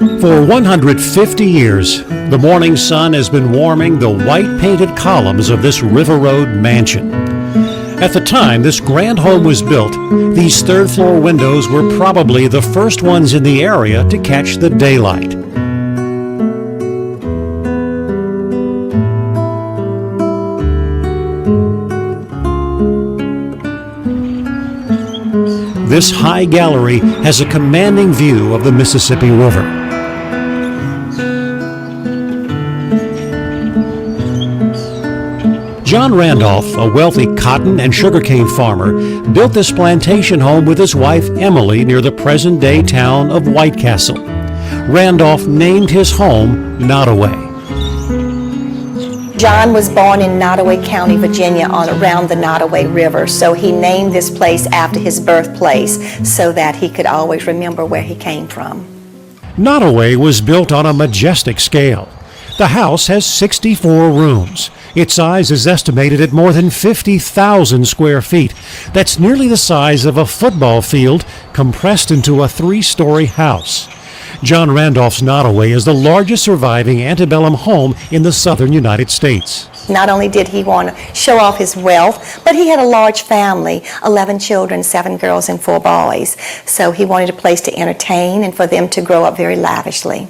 For 150 years, the morning sun has been warming the white painted columns of this River Road mansion. At the time this grand home was built, these third floor windows were probably the first ones in the area to catch the daylight. This high gallery has a commanding view of the Mississippi River. John Randolph, a wealthy cotton and sugarcane farmer, built this plantation home with his wife Emily near the present-day town of White Castle. Randolph named his home Nottoway. John was born in Nottoway County, Virginia, around the Nottoway River, so he named this place after his birthplace so that he could always remember where he came from. Nottoway was built on a majestic scale. The house has 64 rooms. Its size is estimated at more than 50,000 square feet. That's nearly the size of a football field compressed into a three-story house. John Randolph's Nottoway is the largest surviving antebellum home in the southern United States. Not only did he want to show off his wealth, but he had a large family, 11 children, 7 girls and 4 boys. So he wanted a place to entertain and for them to grow up very lavishly.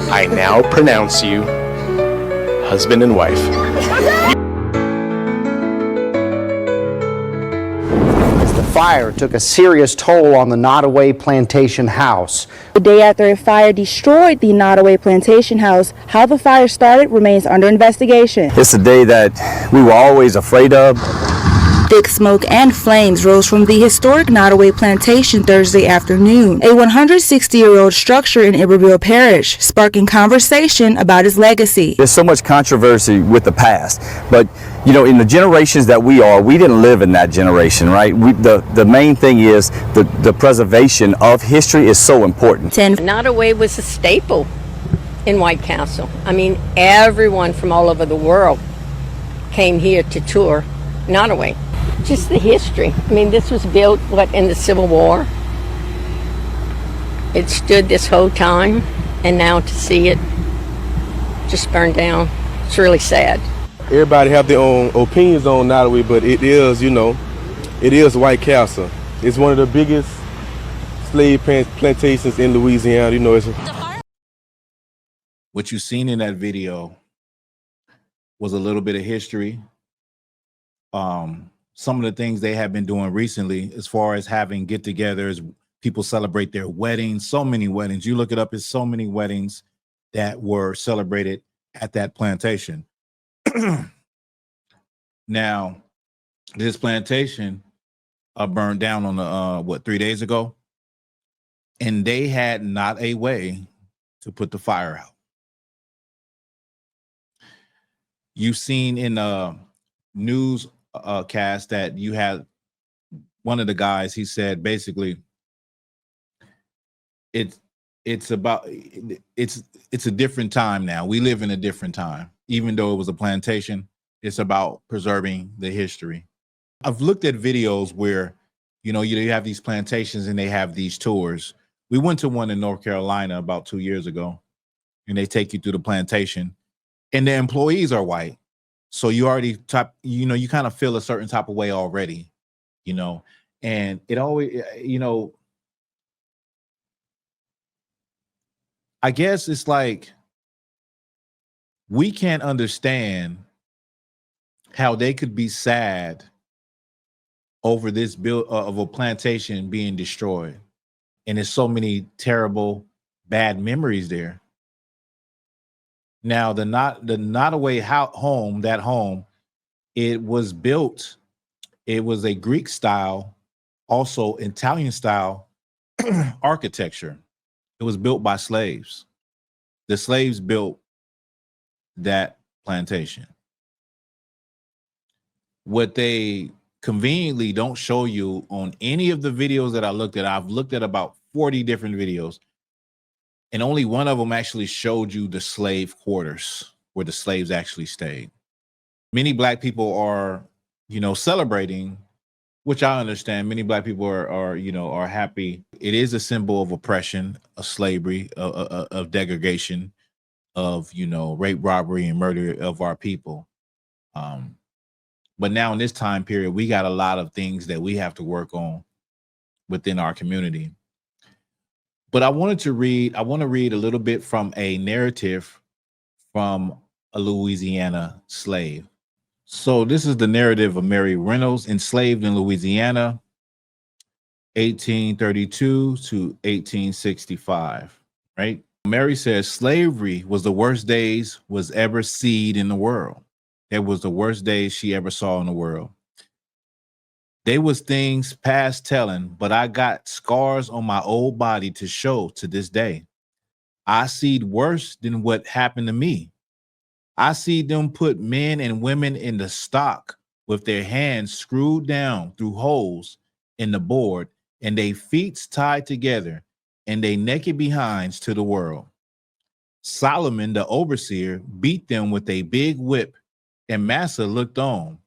I now pronounce you husband and wife. The fire took a serious toll on the Nottoway Plantation house. The day after a fire destroyed the Nottoway Plantation house, how the fire started remains under investigation. It's a day that we were always afraid of. Thick smoke and flames rose from the historic Nottoway Plantation Thursday afternoon, a 160-year-old structure in Iberville Parish, sparking conversation about its legacy. There's so much controversy with the past, but you know, in the generations that we didn't live in that generation, right? The main thing is the preservation of history is so important. Nottoway was a staple in White Castle. I mean, everyone from all over the world came here to tour Nottoway. Just the history. I mean, this was built, in the Civil War. It stood this whole time, and now to see it just burned down, it's really sad. Everybody have their own opinions on Nottoway, but it is, it is White Castle. It's one of the biggest slave plantations in Louisiana. What you seen in that video was a little bit of history. Some of the things they have been doing recently, as far as having get-togethers, people celebrate their weddings, so many weddings. You look it up, it's so many weddings that were celebrated at that plantation. Now, this plantation burned down on 3 days ago, and they had not a way to put the fire out. You've seen in news cast that you had one of the guys, he said basically it's a different time now. We live in a different time. Even though it was a plantation, it's about preserving the history. I've looked at videos where you have these plantations and they have these tours. We went to one in North Carolina about 2 years ago, and they take you through the plantation, and the employees are white. So you already you kind of feel a certain type of way already, and it always, I guess it's like we can't understand how they could be sad over this build of a plantation being destroyed. And there's so many terrible, bad memories there. Now, the Nottoway home, it was built, it was a Greek style, also Italian style architecture. It was built by slaves. The slaves built that plantation. What they conveniently don't show you on any of the videos that I looked at, I've looked at about 40 different videos. and only one of them actually showed you the slave quarters where the slaves actually stayed. Many Black people are, celebrating, which I understand. Many Black people are happy. It is a symbol of oppression, of slavery, of degradation, of rape, robbery, and murder of our people. But now in this time period, we got a lot of things that we have to work on within our community. But I want to read a little bit from a narrative from a Louisiana slave. So this is the narrative of Mary Reynolds, enslaved in Louisiana, 1832 to 1865, right? Mary says slavery was the worst days was ever seen in the world. It was the worst days she ever saw in the world. They was things past telling, but I got scars on my old body to show to this day. I seed worse than what happened to me. I see them put men and women in the stock with their hands screwed down through holes in the board and they feet tied together and they naked behinds to the world. Solomon, the overseer, beat them with a big whip and Massa looked on.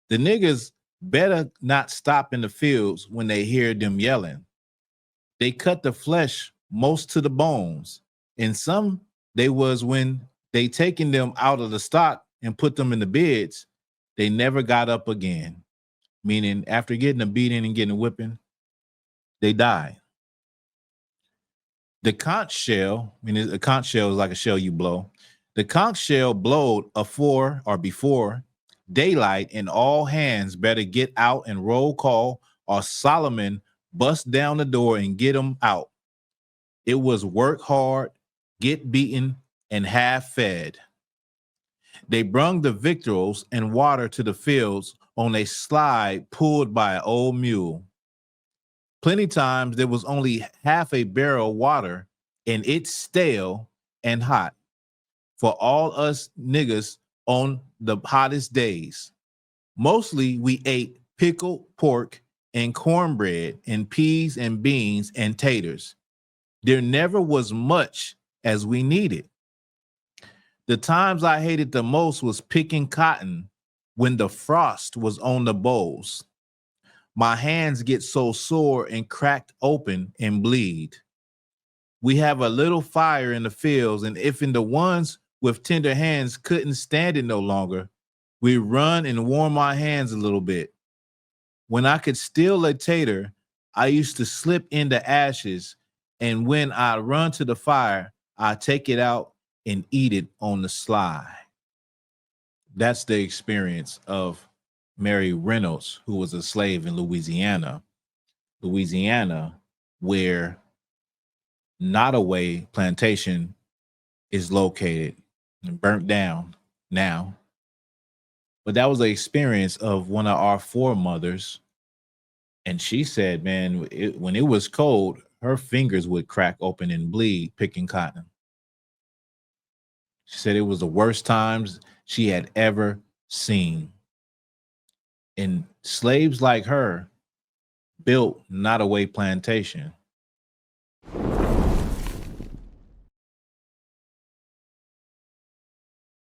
The niggas better not stop in the fields when they hear them yelling. They cut the flesh most to the bones. And some they was when they taken them out of the stock and put them in the beds, they never got up again. Meaning after getting a beating and getting a whipping, they died. The conch shell, a conch shell is like a shell you blow. The conch shell blowed before daylight, and all hands better get out and roll call, or Solomon bust down the door and get them out. It was work hard, get beaten, and half fed. They brung the victuals and water to the fields on a slide pulled by an old mule. Plenty times there was only half a barrel of water, and it's stale and hot for all us niggas on the hottest days. Mostly we ate pickled pork and cornbread and peas and beans and taters. There never was much as we needed. The times I hated the most was picking cotton when the frost was on the bowls. My hands get so sore and cracked open and bleed. We have a little fire in the fields, and if in the ones with tender hands couldn't stand it no longer, we run and warm our hands a little bit. When I could steal a tater, I used to slip in the ashes, and when I run to the fire, I take it out and eat it on the sly. That's the experience of Mary Reynolds, who was a slave in Louisiana, where Nottoway Plantation is located and burnt down now. But that was the experience of one of our foremothers. And she said, man, when it was cold, her fingers would crack open and bleed picking cotton. She said it was the worst times she had ever seen. And slaves like her built Nottoway Plantation.